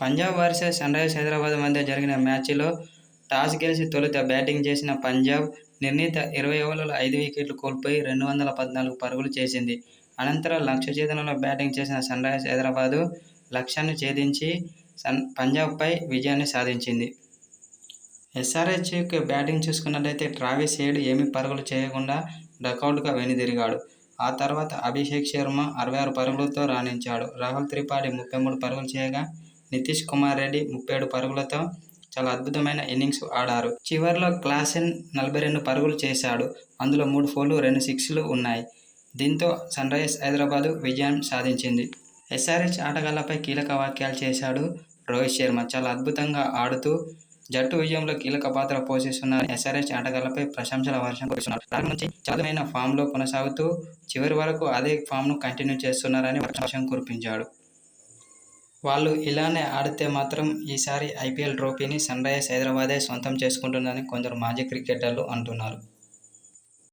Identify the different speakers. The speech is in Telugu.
Speaker 1: పంజాబ్ వర్సెస్ సన్‌రైజర్స్ హైదరాబాద్ మధ్య జరిగిన మ్యాచ్‌లో టాస్ గెలిచి తొలుత బ్యాటింగ్ చేసిన పంజాబ్ నిర్ణీత 20 ఓవర్లలో 5 వికెట్లు కోల్పోయి 214 పరుగులు చేసింది. అనంతరం లక్ష్య ఛేదనలో బ్యాటింగ్ చేసిన సన్‌రైజర్స్ హైదరాబాద్ లక్ష్యాన్ని ఛేదించి పంజాబ్‌పై విజయాన్ని సాధించింది. ఎస్ఆర్హెచ్‌కి బ్యాటింగ్ చూసుకున్నట్లయితే ట్రావిస్ హెడ్ ఏమీ పరుగులు చేయకుండా డకౌట్‌గా వెనుదిరిగాడు. ఆ తర్వాత అభిషేక్ శర్మ 66 పరుగులతో రాణించాడు. రాహుల్ త్రిపాఠి 33 పరుగులు చేయగా నితీష్ కుమార్ రెడ్డి 37 పరుగులతో చాలా అద్భుతమైన ఇన్నింగ్స్ ఆడారు. చివర్లో క్లాసెన్ 42 పరుగులు చేశాడు. అందులో 3 ఫోర్లు, 2 సిక్స్లు ఉన్నాయి. దీంతో సన్‌రైజర్స్ హైదరాబాద్ విజయం సాధించింది. ఎస్ఆర్హెచ్ ఆటగాళ్లపై కీలక వ్యాఖ్యలు చేశాడు రోహిత్ శర్మ. చాలా అద్భుతంగా ఆడుతూ జట్టు విజయంలో కీలక పాత్ర పోషిస్తున్నారని ఎస్ఆర్హెచ్ ఆటగాళ్లపై ప్రశంసల వర్షం కురిస్తున్నారు. ప్రారంభం నుంచి చాలా అద్భుతమైన ఫామ్లో కొనసాగుతూ చివరి వరకు అదే ఫామ్ను కంటిన్యూ చేస్తున్నారని వర్షం కురిపించాడు. వాళ్ళు ఇలానే ఆడితే మాత్రం ఈసారి ఐపీఎల్ ట్రోఫీని సన్‌రైజర్స్ హైదరాబాదే సొంతం చేసుకుంటుందని కొందరు మాజీ క్రికెటర్లు అంటున్నారు.